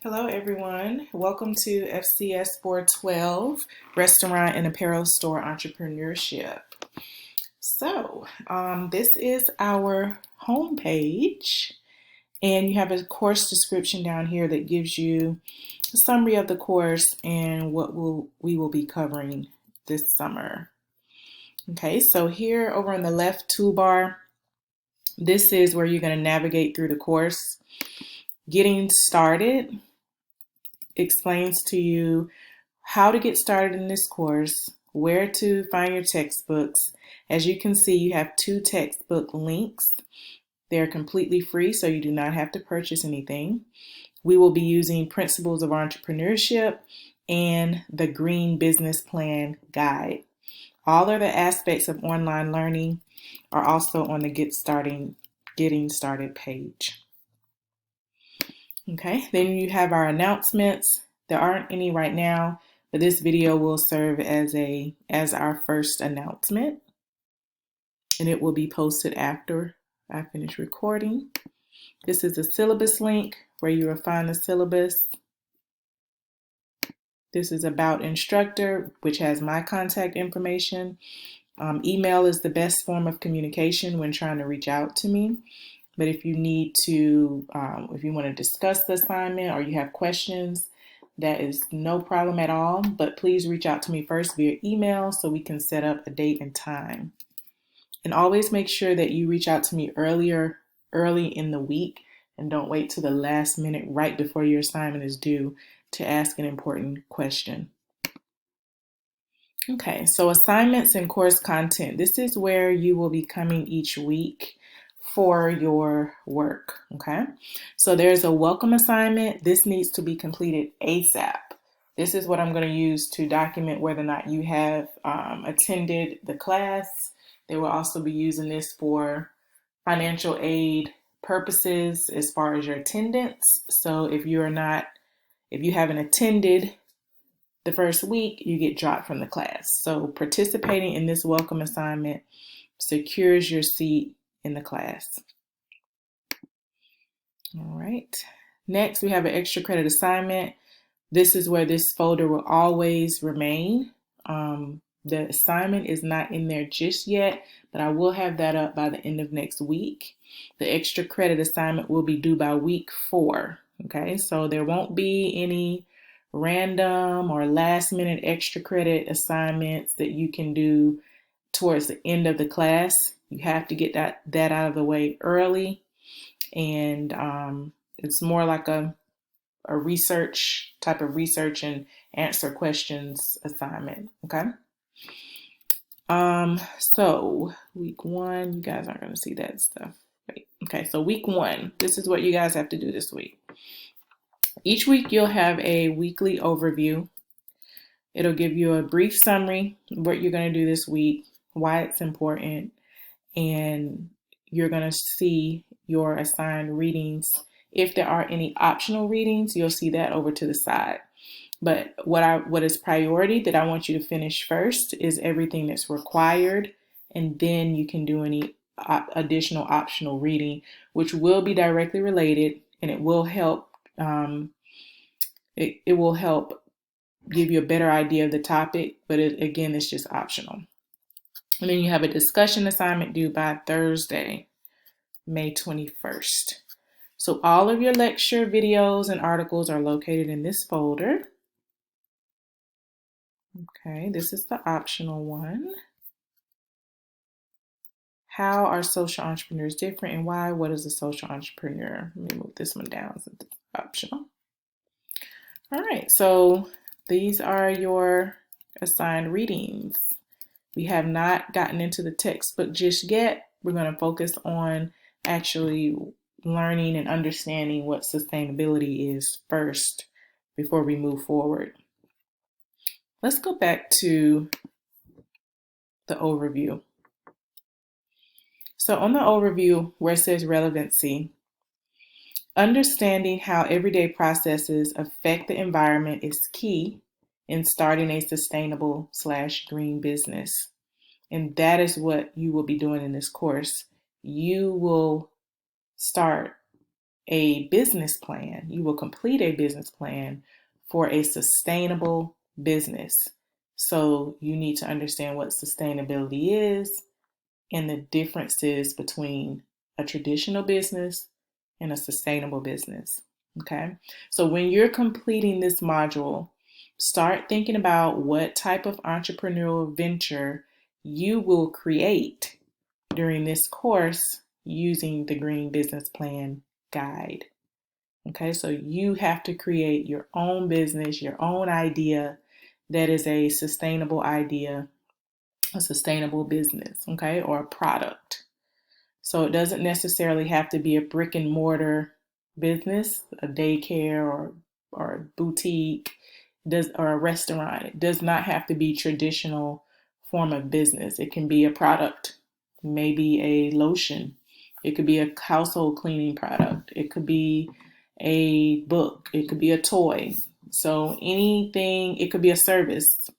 Hello, everyone. Welcome to FCS 412 Restaurant and Apparel Store Entrepreneurship. This is our homepage, and you have a course description down here that gives you a summary of the course and what we will be covering this summer. Okay, so here over on the left toolbar, this is where you're going to navigate through the course. Getting started explains to you how to get started in this course, where to find your textbooks. As you can see, you have 2 textbook links. They're completely free, so you do not have to purchase anything. We will be using Principles of Entrepreneurship and the Green Business Plan Guide. All other aspects of online learning are also on the Getting Started page. Okay, then you have our announcements. There aren't any right now, but this video will serve as our first announcement, and it will be posted after I finish recording. This is the syllabus link where you will find the syllabus. This is about instructor, which has my contact information. Email is the best form of communication when trying to reach out to me. But if you need to, if you want to discuss the assignment or you have questions, that is no problem at all. But please reach out to me first via email so we can set up a date and time. And always make sure that you reach out to me early in the week, and don't wait till the last minute right before your assignment is due to ask an important question. Okay, so assignments and course content. This is where you will be coming each week for your work, okay? So there's a welcome assignment. This needs to be completed ASAP. This is what I'm going to use to document whether or not you have attended the class. They will also be using this for financial aid purposes as far as your attendance. So if you haven't attended the first week, you get dropped from the class. So participating in this welcome assignment secures your seat in the class. All right. Next, we have an extra credit assignment. This is where this folder will always remain. The assignment is not in there just yet, but I will have that up by the end of next week. The extra credit assignment will be due by week 4. Okay, so there won't be any random or last minute extra credit assignments that you can do towards the end of the class. You have to get that out of the way early, and it's more like a research and answer questions assignment. Okay. So week 1, you guys aren't going to see that stuff. Right. Okay, so week 1, this is what you guys have to do this week. Each week you'll have a weekly overview. It'll give you a brief summary of what you're going to do this week, why it's important, and you're going to see your assigned readings. If there are any optional readings, you'll see that over to the side. But what is priority that I want you to finish first is everything that's required, and then you can do any additional optional reading, which will be directly related, and it will help. It will help give you a better idea of the topic, but again, it's just optional. And then you have a discussion assignment due by Thursday, May 21st. So all of your lecture videos and articles are located in this folder. Okay, this is the optional one. How are social entrepreneurs different and why? What is a social entrepreneur? Let me move this one down since it's optional. All right, so these are your assigned readings. We have not gotten into the textbook just yet. We're going to focus on actually learning and understanding what sustainability is first before we move forward. Let's go back to the overview. So on the overview where it says relevancy, understanding how everyday processes affect the environment is key in starting a sustainable/green business. And that is what you will be doing in this course. You will start a business plan. You will complete a business plan for a sustainable business. So you need to understand what sustainability is and the differences between a traditional business and a sustainable business. Okay. So when you're completing this module, start thinking about what type of entrepreneurial venture you will create during this course using the Green Business Plan Guide. Okay, so you have to create your own business, your own idea that is a sustainable idea, a sustainable business, okay, or a product. So it doesn't necessarily have to be a brick and mortar business, a daycare or a boutique, or a restaurant. It does not have to be traditional form of business. It can be a product, maybe a lotion. It could be a household cleaning product. It could be a book. It could be a toy. So anything, it could be a service.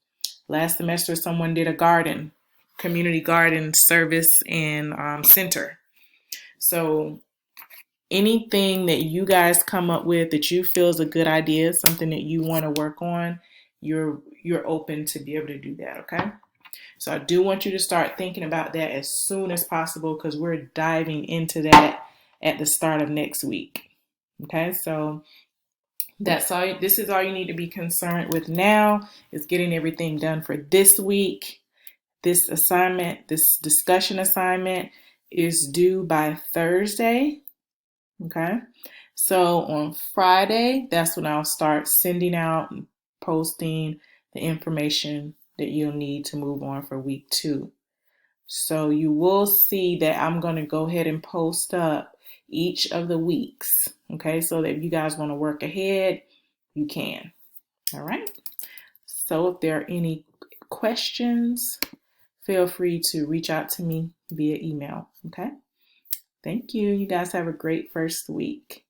Last semester, someone did a community garden service and center. So anything that you guys come up with that you feel is a good idea, something that you want to work on, you're open to be able to do that, okay? So I do want you to start thinking about that as soon as possible because we're diving into that at the start of next week. Okay, so that's all. This is all you need to be concerned with now is getting everything done for this week. This assignment, this discussion assignment is due by Thursday. Okay, so on Friday, that's when I'll start sending out and posting the information that you'll need to move on for week 2. So you will see that I'm going to go ahead and post up each of the weeks. Okay, so that if you guys want to work ahead, you can. All right. So if there are any questions, feel free to reach out to me via email. Okay. Thank you. You guys have a great first week.